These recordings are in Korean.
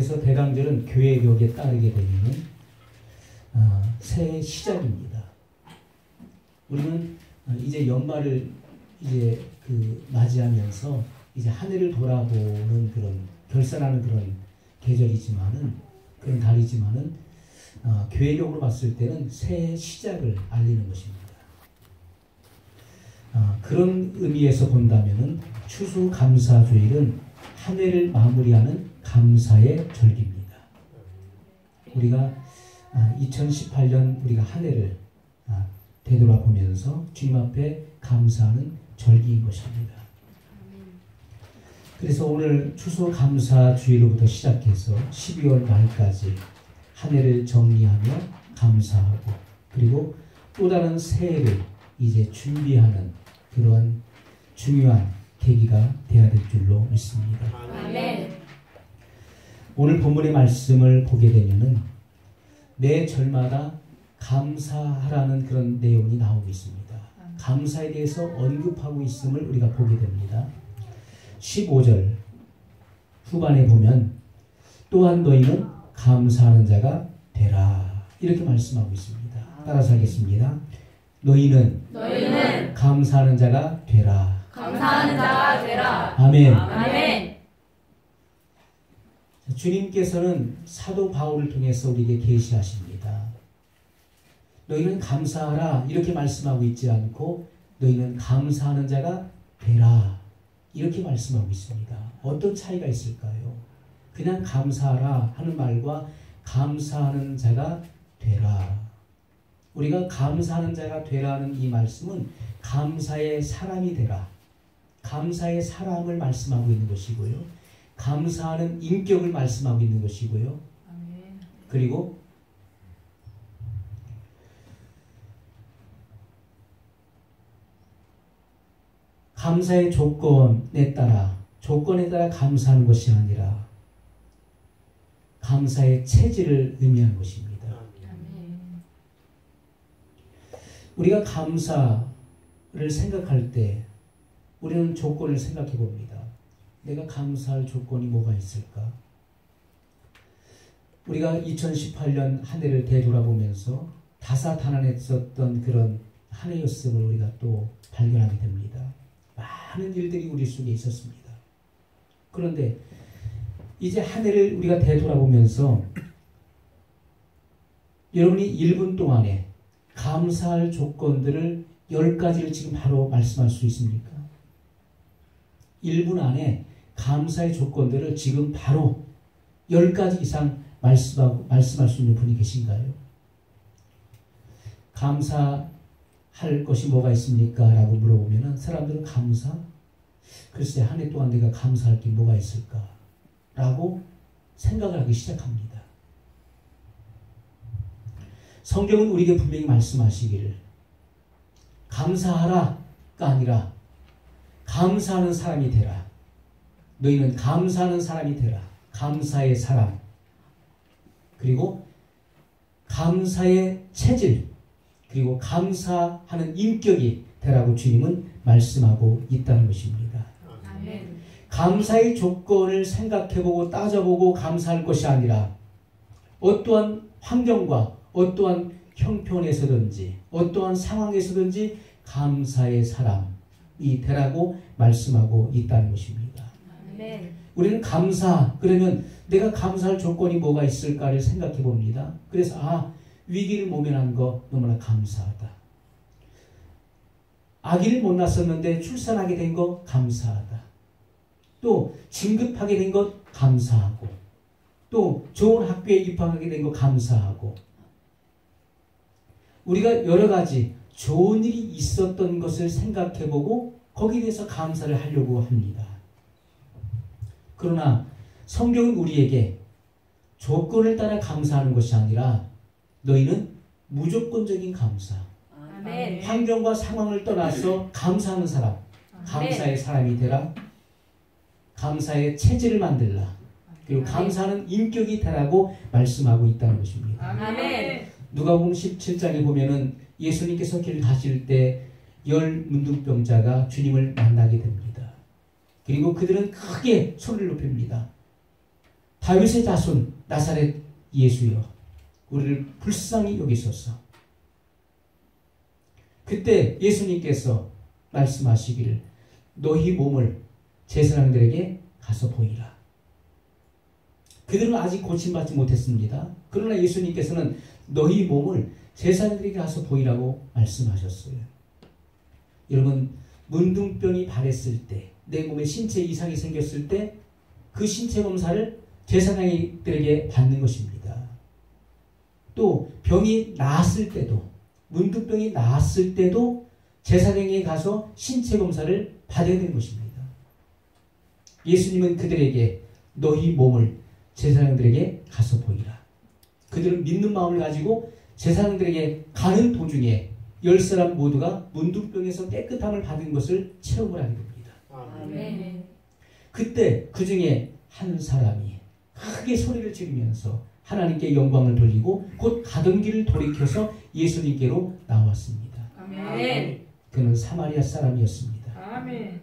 그래서 대강절은 교회력에 따르게 되면 새해 시작입니다. 우리는 이제 연말을 이제 맞이하면서 이제 한 해를 돌아보는 그런 결산하는 그런 계절이지만은 그런 달이지만은 교회력으로 봤을 때는 새해 시작을 알리는 것입니다. 그런 의미에서 본다면은 추수감사주일은 한 해를 마무리하는 감사의 절기입니다. 우리가 2018년 우리가 한 해를 되돌아보면서 주님 앞에 감사하는 절기인 것입니다. 그래서 오늘 추수감사주일로부터 시작해서 12월 말까지 한 해를 정리하며 감사하고 그리고 또 다른 새해를 이제 준비하는 그러한 중요한 계기가 되어야 될 줄로 믿습니다. 아멘. 오늘 본문의 말씀을 보게 되면은 매 절마다 감사하라는 그런 내용이 나오고 있습니다. 감사에 대해서 언급하고 있음을 우리가 보게 됩니다. 15절 후반에 보면 또한 너희는 감사하는 자가 되라 이렇게 말씀하고 있습니다. 따라서 하겠습니다. 너희는 감사하는 자가 되라. 감사하는 자가 되라. 아멘. 아멘. 주님께서는 사도 바울을 통해서 우리에게 계시하십니다. 너희는 감사하라 이렇게 말씀하고 있지 않고 너희는 감사하는 자가 되라 이렇게 말씀하고 있습니다. 어떤 차이가 있을까요? 그냥 감사하라 하는 말과 감사하는 자가 되라. 우리가 감사하는 자가 되라는 이 말씀은 감사의 사람이 되라. 감사의 사람을 말씀하고 있는 것이고요. 감사하는 인격을 말씀하고 있는 것이고요. 그리고 감사의 조건에 따라 감사하는 것이 아니라 감사의 체질을 의미하는 것입니다. 우리가 감사를 생각할 때 우리는 조건을 생각해 봅니다. 내가 감사할 조건이 뭐가 있을까? 우리가 2018년 한 해를 되돌아보면서 다사다난했었던 그런 한 해였음을 우리가 또 발견하게 됩니다. 많은 일들이 우리 속에 있었습니다. 그런데 이제 한 해를 우리가 되돌아보면서 여러분이 1분 동안에 감사할 조건들을 10가지를 지금 바로 말씀할 수 있습니까? 1분 안에 감사의 조건들을 지금 바로 10가지 이상 말씀할 수 있는 분이 계신가요? 감사할 것이 뭐가 있습니까? 라고 물어보면 사람들은 감사? 글쎄 한 해 동안 내가 감사할 게 뭐가 있을까? 라고 생각을 하기 시작합니다. 성경은 우리에게 분명히 말씀하시기를 감사하라가 아니라 감사하는 사람이 되라. 너희는 감사하는 사람이 되라. 감사의 사람. 그리고 감사의 체질. 그리고 감사하는 인격이 되라고 주님은 말씀하고 있다는 것입니다. 아멘. 감사의 조건을 생각해보고 따져보고 감사할 것이 아니라 어떠한 환경과 어떠한 형편에서든지 어떠한 상황에서든지 감사의 사람이 되라고 말씀하고 있다는 것입니다. 아멘. 우리는 감사, 그러면 내가 감사할 조건이 뭐가 있을까를 생각해 봅니다. 그래서 위기를 모면한 거 너무나 감사하다. 아기를 못 낳았었는데 출산하게 된 거 감사하다. 또 진급하게 된 것 감사하고 또 좋은 학교에 입학하게 된 거 감사하고 우리가 여러 가지 좋은 일이 있었던 것을 생각해보고 거기에 대해서 감사를 하려고 합니다. 그러나 성경은 우리에게 조건을 따라 감사하는 것이 아니라 너희는 무조건적인 감사, 아멘. 환경과 상황을 떠나서 감사하는 사람, 감사의 사람이 되라. 감사의 체질을 만들라. 그리고 감사하는 인격이 되라고 말씀하고 있다는 것입니다. 아멘. 누가복음 17장에 보면은 예수님께서 길 가실 때 10 문둥병자가 주님을 만나게 됩니다. 그리고 그들은 크게 소리를 높입니다. 다윗의 자손 나사렛 예수여, 우리를 불쌍히 여기소서. 그때 예수님께서 말씀하시기를 너희 몸을 제사장들에게 가서 보이라. 그들은 아직 고침받지 못했습니다. 그러나 예수님께서는 너희 몸을 제사장들에게 가서 보이라고 말씀하셨어요. 여러분, 문둥병이 발했을 때, 내 몸에 신체 이상이 생겼을 때 그 신체 검사를 제사장들에게 받는 것입니다. 또 병이 나았을 때도, 문둥병이 나았을 때도 제사장에게 가서 신체 검사를 받아야 되는 것입니다. 예수님은 그들에게 너희 몸을 제사장들에게 가서 보이라. 그들은 믿는 마음을 가지고 제사장들에게 가는 도중에 10사람 모두가 문둥병에서 깨끗함을 받은 것을 체험을 하게 됩니다. 아멘. 그때 그 중에 한 사람이 크게 소리를 지르면서 하나님께 영광을 돌리고 곧 가던 길을 돌이켜서 예수님께로 나왔습니다. 아멘. 그는 사마리아 사람이었습니다. 아멘.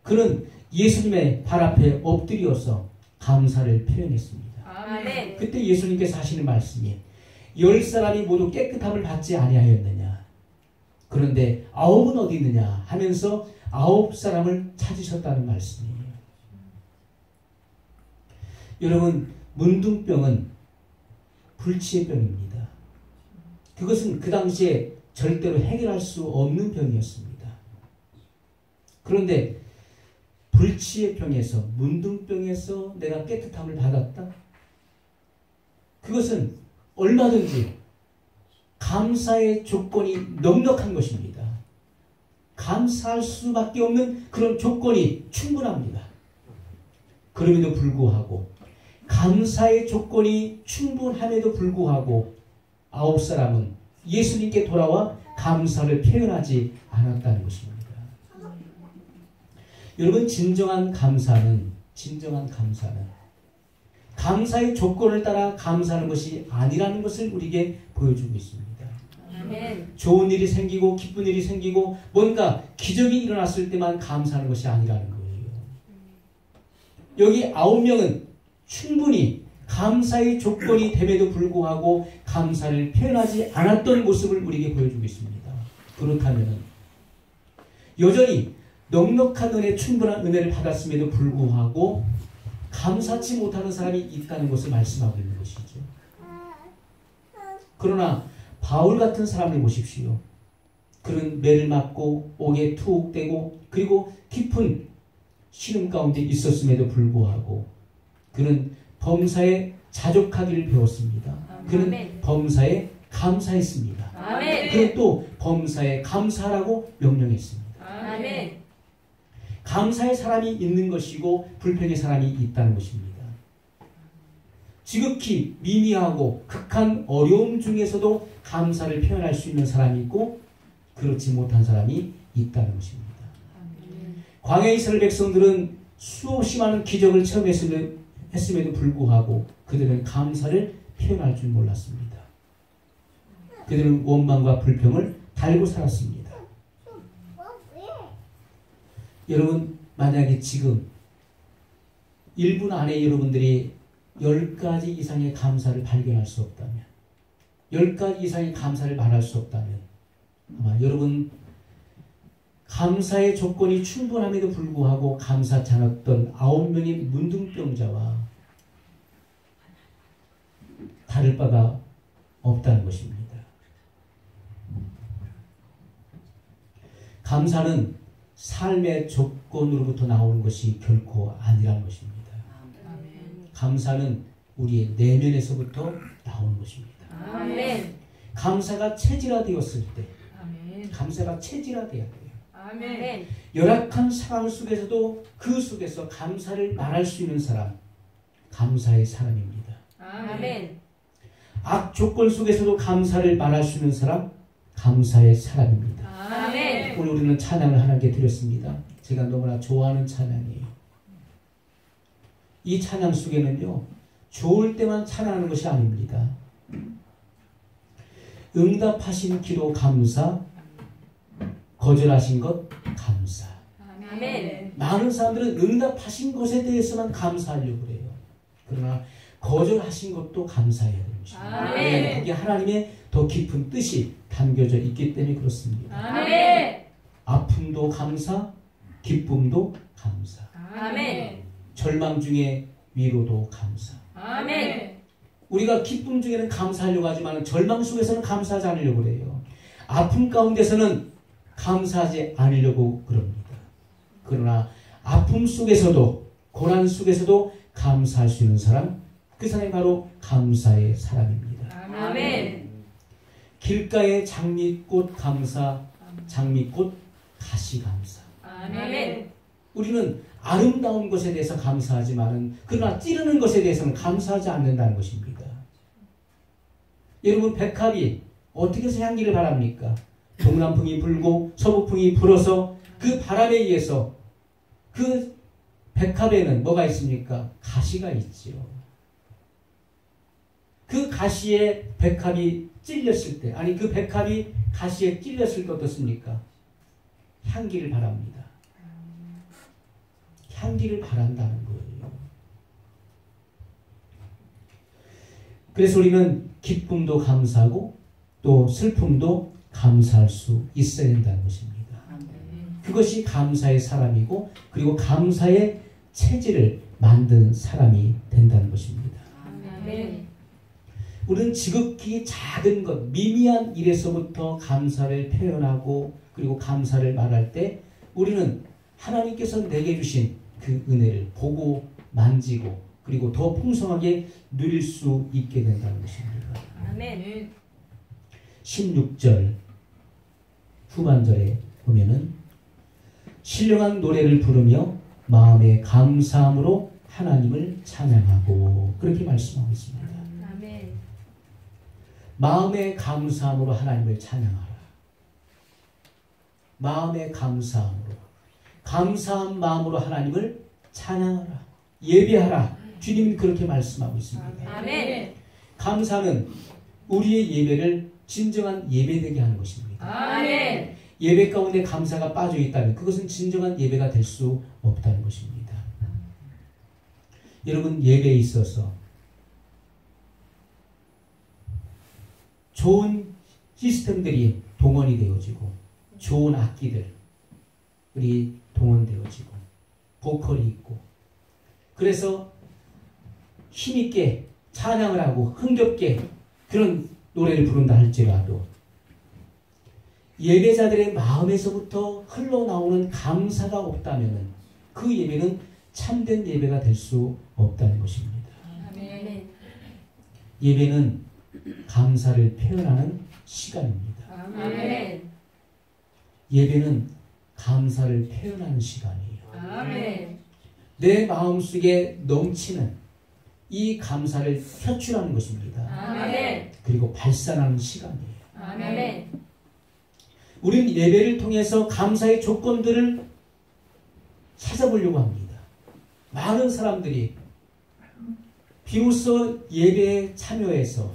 그는 예수님의 발 앞에 엎드려서 감사를 표현했습니다. 아멘. 그때 예수님께서 하시는 말씀이 10사람이 모두 깨끗함을 받지 아니하였느냐, 그런데 9은 어디 있느냐 하면서 9사람을 찾으셨다는 말씀이에요. 여러분, 문둥병은 불치의 병입니다. 그것은 그 당시에 절대로 해결할 수 없는 병이었습니다. 그런데 불치의 병에서, 문둥병에서 내가 깨끗함을 받았다? 그것은 얼마든지 감사의 조건이 넉넉한 것입니다. 감사할 수밖에 없는 그런 조건이 충분합니다. 그럼에도 불구하고, 감사의 조건이 충분함에도 불구하고 9사람은 예수님께 돌아와 감사를 표현하지 않았다는 것입니다. 여러분, 진정한 감사는 감사의 조건을 따라 감사하는 것이 아니라는 것을 우리에게 보여주고 있습니다. 아멘. 좋은 일이 생기고 기쁜 일이 생기고 뭔가 기적이 일어났을 때만 감사하는 것이 아니라는 거예요. 여기 9명은 충분히 감사의 조건이 됨에도 불구하고 감사를 표현하지 않았던 모습을 우리에게 보여주고 있습니다. 그렇다면 여전히 넉넉한 은혜, 충분한 은혜를 받았음에도 불구하고 감사치 못하는 사람이 있다는 것을 말씀하고 있는 것이죠. 그러나 바울 같은 사람을 보십시오. 그는 매를 맞고 옥에 투옥되고 그리고 깊은 시름 가운데 있었음에도 불구하고 그는 범사에 자족하기를 배웠습니다. 그는 아멘. 범사에 감사했습니다. 아멘. 그는 또 범사에 감사하라고 명령했습니다. 아멘. 감사의 사람이 있는 것이고 불평의 사람이 있다는 것입니다. 지극히 미미하고 극한 어려움 중에서도 감사를 표현할 수 있는 사람이 있고 그렇지 못한 사람이 있다는 것입니다. 광야의 이스라엘 백성들은 수없이 많은 기적을 체험했음에도 불구하고 그들은 감사를 표현할 줄 몰랐습니다. 그들은 원망과 불평을 달고 살았습니다. 여러분, 만약에 지금 1분 안에 여러분들이 10가지 이상의 감사를 발견할 수 없다면, 10가지 이상의 감사를 말할 수 없다면 아마 여러분 감사의 조건이 충분함에도 불구하고 감사치 않았던 9명의 문둥병자와 다를 바가 없다는 것입니다. 감사는 삶의 조건으로부터 나오는 것이 결코 아니라는 것입니다. 감사는 우리의 내면에서부터 나오는 것입니다. 아멘. 감사가 체질화되었을 때, 아멘. 감사가 체질화되어야 돼요. 아멘. 열악한 상황 속에서도 그 속에서 감사를 말할 수 있는 사람, 감사의 사람입니다. 아멘. 악 조건 속에서도 감사를 말할 수 있는 사람, 감사의 사람입니다. 아멘. 오늘 우리는 찬양을 하나님께 드렸습니다. 제가 너무나 좋아하는 찬양이에요. 이 찬양 속에는요, 좋을 때만 찬양하는 것이 아닙니다. 응답하신 기도 감사, 거절하신 것 감사. 아멘. 많은 사람들은 응답하신 것에 대해서만 감사하려고 그래요. 그러나 거절하신 것도 감사해야 되는 것입니다. 아멘. 그게 하나님의 더 깊은 뜻이 담겨져 있기 때문에 그렇습니다. 아멘. 아픔도 감사, 기쁨도 감사. 아멘. 절망 중에 위로도 감사. 아멘. 우리가 기쁨 중에는 감사하려고 하지만 절망 속에서는 감사하지 않으려고 그래요. 아픔 가운데서는 감사하지 않으려고 그럽니다. 그러나 아픔 속에서도 고난 속에서도 감사할 수 있는 사람, 그 사람이 바로 감사의 사람입니다. 아멘. 길가의 장미꽃 감사, 장미꽃 가시 감사. 아멘. 우리는 아름다운 것에 대해서 감사하지만은 그러나 찌르는 것에 대해서는 감사하지 않는다는 것입니다. 여러분, 백합이 어떻게 해서 향기를 바랍니까? 동남풍이 불고 서북풍이 불어서 그 바람에 의해서 그 백합에는 뭐가 있습니까? 가시가 있지요. 그 가시에 백합이 찔렸을 때, 아니 그 백합이 가시에 찔렸을 때 어떻습니까? 향기를 바랍니다. 향기를 바란다는 거예요. 그래서 우리는 기쁨도 감사하고 또 슬픔도 감사할 수 있어야 된다는 것입니다. 그것이 감사의 사람이고 그리고 감사의 체질을 만든 사람이 된다는 것입니다. 아멘. 우리는 지극히 작은 것, 미미한 일에서부터 감사를 표현하고 그리고 감사를 말할 때 우리는 하나님께서 내게 주신 그 은혜를 보고 만지고 그리고 더 풍성하게 누릴 수 있게 된다는 것입니다. 아멘. 16절 후반절에 보면은 신령한 노래를 부르며 마음의 감사함으로 하나님을 찬양하고 그렇게 말씀하고 있습니다. 아멘. 마음의 감사함으로 하나님을 찬양하라. 마음의 감사함으로 감사한 마음으로 하나님을 찬양하라. 예배하라. 주님은 그렇게 말씀하고 있습니다. 아멘. 감사는 우리의 예배를 진정한 예배되게 하는 것입니다. 아멘. 예배 가운데 감사가 빠져 있다면 그것은 진정한 예배가 될 수 없다는 것입니다. 여러분, 예배에 있어서 좋은 시스템들이 동원이 되어지고 좋은 악기들이 동원되어지고 보컬이 있고 그래서 힘있게 찬양을 하고 흥겹게 그런 노래를 부른다 할지라도 예배자들의 마음에서부터 흘러나오는 감사가 없다면 그 예배는 참된 예배가 될 수 없다는 것입니다. 아멘. 예배는 감사를 표현하는 시간입니다. 아멘. 예배는 감사를 표현하는 시간이에요. 아멘. 내 마음속에 넘치는 이 감사를 표출하는 것입니다. 아멘. 그리고 발산하는 시간이에요. 아멘. 우리는 예배를 통해서 감사의 조건들을 찾아보려고 합니다. 많은 사람들이 비로소 예배에 참여해서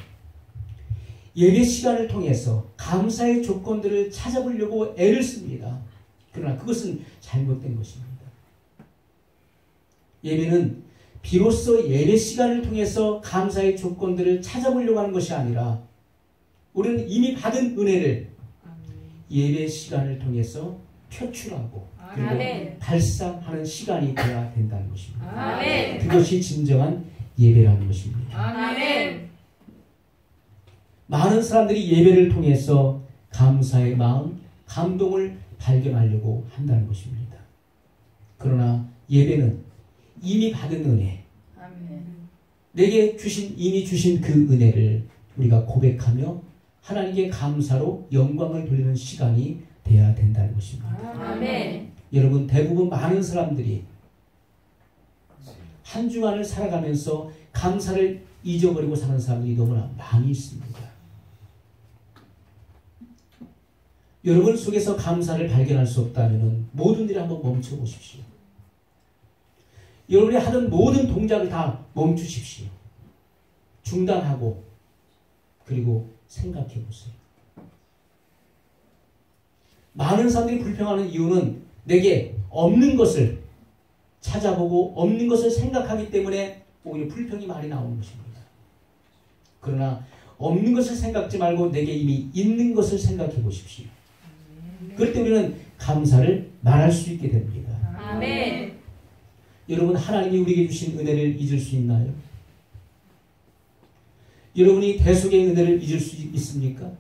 예배 시간을 통해서 감사의 조건들을 찾아보려고 애를 씁니다. 그러나 그것은 잘못된 것입니다. 예배는 비로소 예배 시간을 통해서 감사의 조건들을 찾아보려고 하는 것이 아니라 우리는 이미 받은 은혜를 예배 시간을 통해서 표출하고 그리고 아멘. 발산하는 시간이 되어야 된다는 것입니다. 아멘. 그것이 진정한 예배라는 것입니다. 아멘. 많은 사람들이 예배를 통해서 감사의 마음, 감동을 발견하려고 한다는 것입니다. 그러나 예배는 이미 받은 은혜, 내게 이미 주신 그 은혜를 우리가 고백하며 하나님께 감사로 영광을 돌리는 시간이 되어야 된다는 것입니다. 아멘. 여러분, 대부분 많은 사람들이 한 주간을 살아가면서 감사를 잊어버리고 사는 사람들이 너무나 많이 있습니다. 여러분 속에서 감사를 발견할 수 없다면 모든 일을 한번 멈춰 보십시오. 여러분이 하는 모든 동작을 다 멈추십시오. 중단하고 그리고 생각해 보세요. 많은 사람들이 불평하는 이유는 내게 없는 것을 찾아보고 없는 것을 생각하기 때문에 오히려 불평이 많이 나오는 것입니다. 그러나 없는 것을 생각지 말고 내게 이미 있는 것을 생각해 보십시오. 그럴 때 우리는 감사를 말할 수 있게 됩니다. 아멘. 여러분, 하나님이 우리에게 주신 은혜를 잊을 수 있나요? 여러분이 대속의 은혜를 잊을 수 있습니까?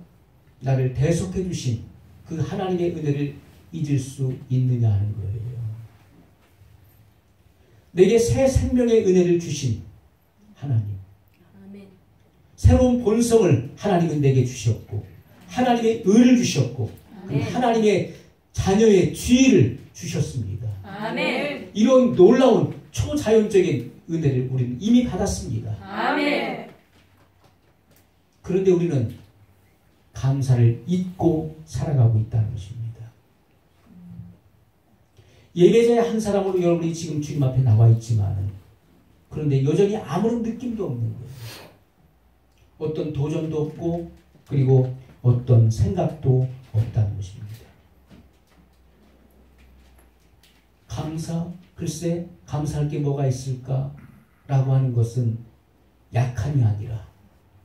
나를 대속해 주신 그 하나님의 은혜를 잊을 수 있느냐 하는 거예요. 내게 새 생명의 은혜를 주신 하나님, 아멘. 새로운 본성을 하나님은 내게 주셨고 하나님의 의를 주셨고 아멘. 하나님의 자녀의 지위를 주셨습니다. 아멘. 이런 놀라운 초자연적인 은혜를 우리는 이미 받았습니다. 아멘. 그런데 우리는 감사를 잊고 살아가고 있다는 것입니다. 예배자의 한 사람으로 여러분이 지금 주님 앞에 나와 있지만 그런데 여전히 아무런 느낌도 없는 거예요. 어떤 도전도 없고 그리고 어떤 생각도 없다는 것입니다. 감사? 글쎄 감사할 게 뭐가 있을까? 라고 하는 것은 약함이 아니라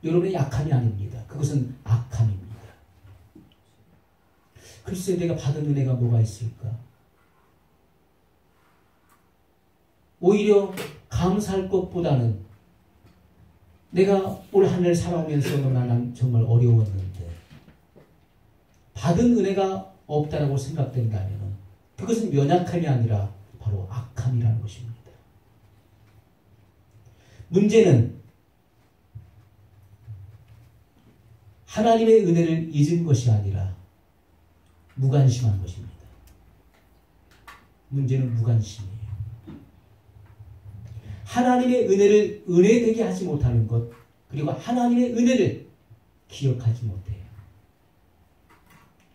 여러분의 약함이 아닙니다. 그것은 악함입니다. 글쎄 내가 받은 은혜가 뭐가 있을까? 오히려 감사할 것보다는 내가 올 한 해 살아오면서 난 정말 어려웠는데 받은 은혜가 없다라고 생각된다면 그것은 연약함이 아니라 바로 악함이라는 것입니다. 문제는 하나님의 은혜를 잊은 것이 아니라 무관심한 것입니다. 문제는 무관심이에요. 하나님의 은혜를 은혜되게 하지 못하는 것, 그리고 하나님의 은혜를 기억하지 못해요.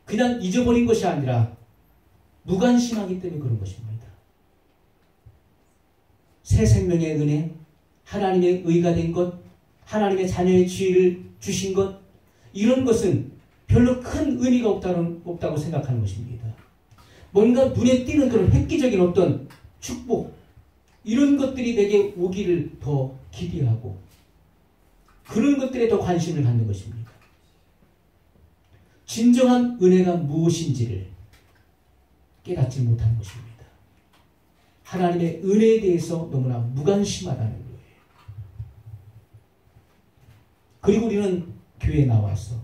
그냥 잊어버린 것이 아니라 무관심하기 때문에 그런 것입니다. 새 생명의 은혜, 하나님의 의가 된 것, 하나님의 자녀의 지위를 주신 것, 이런 것은 별로 큰 의미가 없다고 생각하는 것입니다. 뭔가 눈에 띄는 그런 획기적인 어떤 축복, 이런 것들이 내게 오기를 더 기대하고 그런 것들에 더 관심을 갖는 것입니다. 진정한 은혜가 무엇인지를 깨닫지 못하는 것입니다. 하나님의 은혜에 대해서 너무나 무관심하다는 거예요. 그리고 우리는 교회에 나와서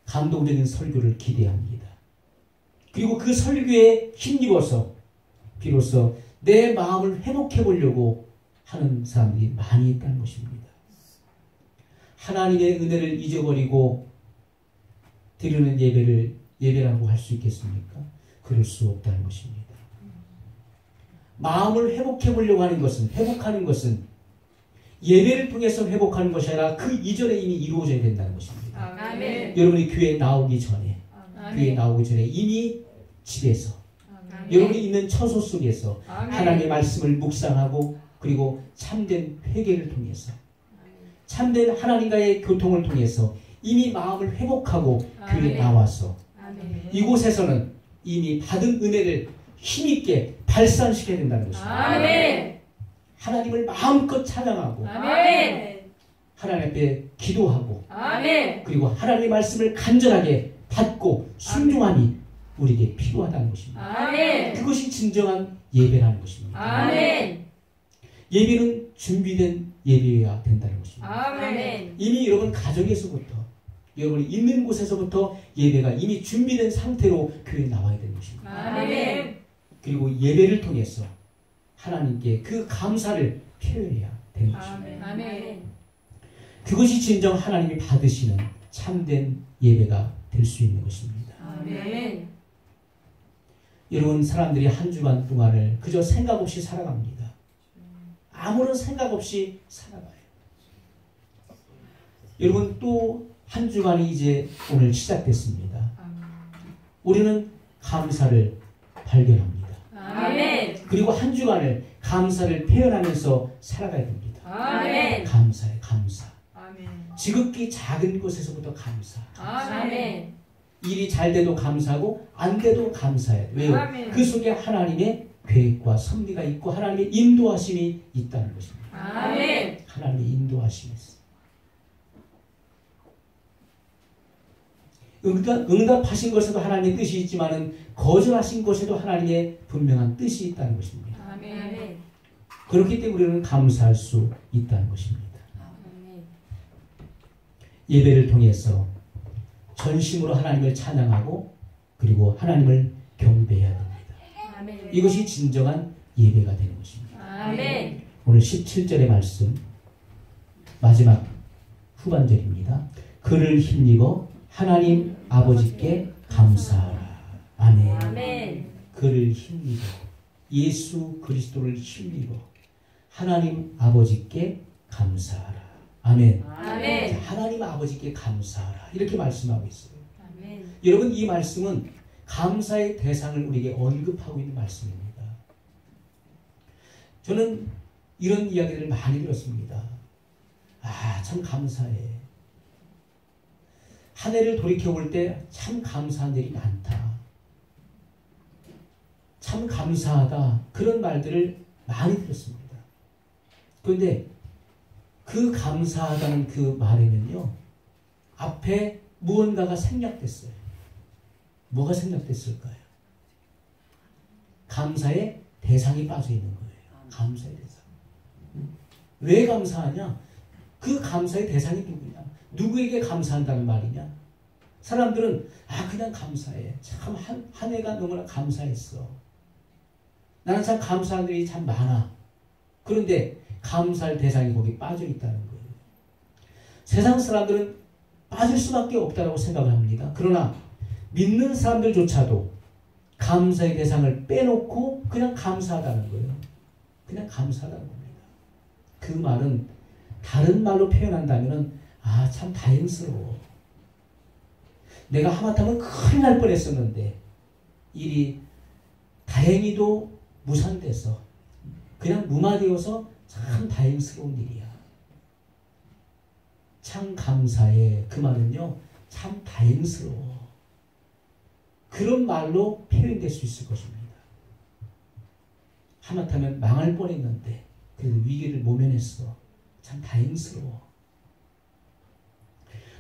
감동적인 설교를 기대합니다. 그리고 그 설교에 힘입어서 비로소 내 마음을 회복해 보려고 하는 사람들이 많이 있다는 것입니다. 하나님의 은혜를 잊어버리고 드리는 예배라고 할 수 있겠습니까? 그럴 수 없다는 것입니다. 마음을 회복해 보려고 하는 것은, 회복하는 것은 예배를 통해서 회복하는 것이 아니라 그 이전에 이미 이루어져야 된다는 것입니다. 아멘. 여러분이 교회에 나오기 전에, 교회에 나오기 전에 이미 집에서 여러분이 있는 처소 속에서 하나님의 말씀을 묵상하고 그리고 참된 회개를 통해서 참된 하나님과의 교통을 통해서 이미 마음을 회복하고 교회에 나와서 이곳에서는 이미 받은 은혜를 힘있게 발산시켜야 된다는 것입니다. 아멘. 하나님을 마음껏 찬양하고 아멘. 하나님 앞에 기도하고 아멘. 그리고 하나님의 말씀을 간절하게 받고 순종함이 우리에게 필요하다는 것입니다. 아멘. 그것이 진정한 예배라는 것입니다. 아멘. 예배는 준비된 예배여야 된다는 것입니다. 아멘. 이미 여러분 가정에서부터 여러분이 있는 곳에서부터 예배가 이미 준비된 상태로 교회에 나와야 되는 것입니다. 아멘. 그리고 예배를 통해서 하나님께 그 감사를 표현해야 되는 것입니다. 아멘. 그것이 진정 하나님이 받으시는 참된 예배가 될 수 있는 것입니다. 아멘. 여러분, 사람들이 한 주간 동안을 그저 생각 없이 살아갑니다. 아무런 생각 없이 살아가요. 여러분, 또 한 주간이 이제 오늘 시작됐습니다. 우리는 감사를 발견합니다. 아멘. 그리고 한 주간을 감사를 표현하면서 살아가야 됩니다. 아멘. 감사해, 감사. 아멘. 지극히 작은 것에서부터 감사. 아멘. 일이 잘 돼도 감사하고 안 돼도 감사해야 돼요. 왜요? 아멘. 그 속에 하나님의 계획과 섭리가 있고 하나님의 인도하심이 있다는 것입니다. 아멘. 하나님의 인도하심이 있어요. 응답하신 것에도 하나님의 뜻이 있지만 거절하신 것에도 하나님의 분명한 뜻이 있다는 것입니다. 아멘. 그렇기 때문에 우리는 감사할 수 있다는 것입니다. 아멘. 예배를 통해서 전심으로 하나님을 찬양하고 그리고 하나님을 경배해야 됩니다. 아멘. 이것이 진정한 예배가 되는 것입니다. 아멘. 오늘 17절의 말씀 마지막 후반절입니다. 그를 힘입어 하나님 아버지께 감사하라. 아멘. 아멘. 그를 힘입어 예수 그리스도를 힘입어 하나님 아버지께 감사하라. 아멘. 아멘. 자, 하나님 아버지께 감사하라. 이렇게 말씀하고 있어요. 아멘. 여러분 이 말씀은 감사의 대상을 우리에게 언급하고 있는 말씀입니다. 저는 이런 이야기를 많이 들었습니다. 아, 참 감사해. 한 해를 돌이켜볼 때 참 감사한 일이 많다. 참 감사하다. 그런 말들을 많이 들었습니다. 그런데 그 감사하다는 그 말에는요, 앞에 무언가가 생략됐어요. 뭐가 생략됐을까요? 감사의 대상이 빠져 있는 거예요. 감사의 대상. 왜 감사하냐? 그 감사의 대상이 누구냐? 누구에게 감사한다는 말이냐? 사람들은 그냥 감사해. 참 한 해가 너무나 감사했어. 나는 참 감사한 일이 참 많아. 그런데 감사할 대상이 거기 빠져 있다는 거예요. 세상 사람들은 빠질 수밖에 없다고 생각을 합니다. 그러나 믿는 사람들조차도 감사의 대상을 빼놓고 그냥 감사하다는 거예요. 그냥 감사하다는 겁니다. 그 말은 다른 말로 표현한다면 참 다행스러워. 내가 하마터면 큰일 날 뻔했었는데 일이 다행히도 무산돼서 그냥 무마되어서 참 다행스러운 일이야. 참 감사해. 그 말은요, 참 다행스러워. 그런 말로 표현될 수 있을 것입니다. 하마터면 망할 뻔했는데 그래도 위기를 모면했어. 참 다행스러워.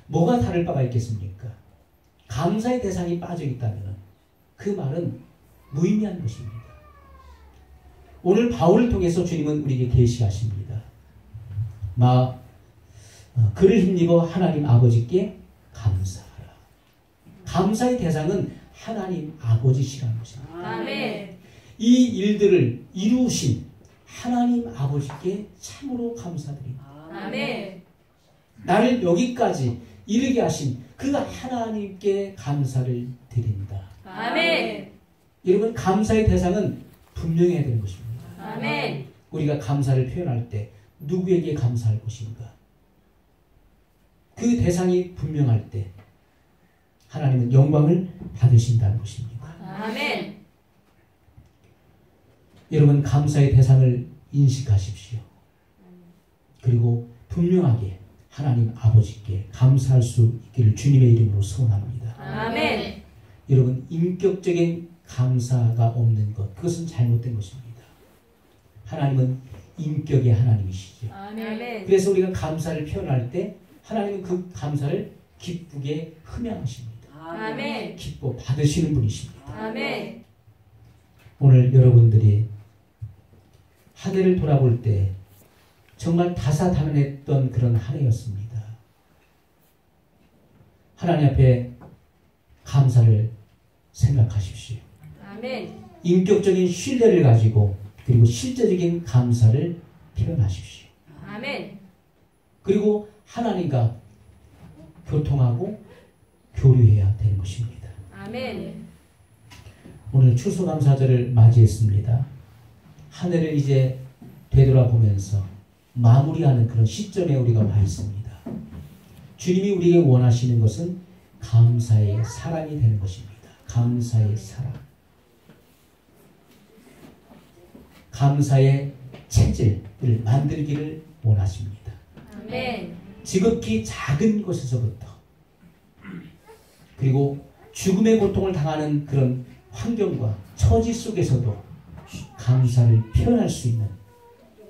뭐가 다를 바가 있겠습니까? 감사의 대상이 빠져 있다면 그 말은 무의미한 것입니다. 오늘 바울을 통해서 주님은 우리에게 계시하십니다. 그를 힘입어 하나님 아버지께 감사하라. 감사의 대상은 하나님 아버지시라는 것입니다. 아멘. 이 일들을 이루신 하나님 아버지께 참으로 감사드립니다. 아멘. 나를 여기까지 이르게 하신 그 하나님께 감사를 드린다. 아멘. 여러분, 감사의 대상은 분명해야 되는 것입니다. 아멘. 우리가 감사를 표현할 때 누구에게 감사할 것인가? 그 대상이 분명할 때 하나님은 영광을 받으신다는 것입니다. 아멘. 여러분, 감사의 대상을 인식하십시오. 그리고 분명하게 하나님 아버지께 감사할 수 있기를 주님의 이름으로 소원합니다. 아멘. 여러분, 인격적인 감사가 없는 것, 그것은 잘못된 것입니다. 하나님은 인격의 하나님이시죠. 아멘. 그래서 우리가 감사를 표현할 때 하나님은 그 감사를 기쁘게 흠양하십니다. 아멘. 기뻐 받으시는 분이십니다. 아멘. 오늘 여러분들이 한 해를 돌아볼 때 정말 다사다난했던 그런 한 해였습니다. 하나님 앞에 감사를 생각하십시오. 아멘. 인격적인 신뢰를 가지고 그리고 실제적인 감사를 표현하십시오. 아멘. 그리고 하나님과 교통하고 교류해야 되는 것입니다. 아멘. 오늘 추수감사절을 맞이했습니다. 한 해를 이제 되돌아보면서 마무리하는 그런 시점에 우리가 와 있습니다. 주님이 우리에게 원하시는 것은 감사의 사람이 되는 것입니다. 감사의 사람. 감사의 체질을 만들기를 원하십니다. 아멘. 지극히 작은 것에서부터 그리고 죽음의 고통을 당하는 그런 환경과 처지 속에서도 감사를 표현할 수 있는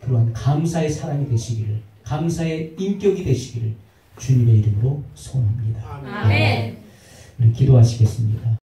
그러한 감사의 사람이 되시기를, 감사의 인격이 되시기를 주님의 이름으로 소원합니다. 아멘. 우리 기도하시겠습니다.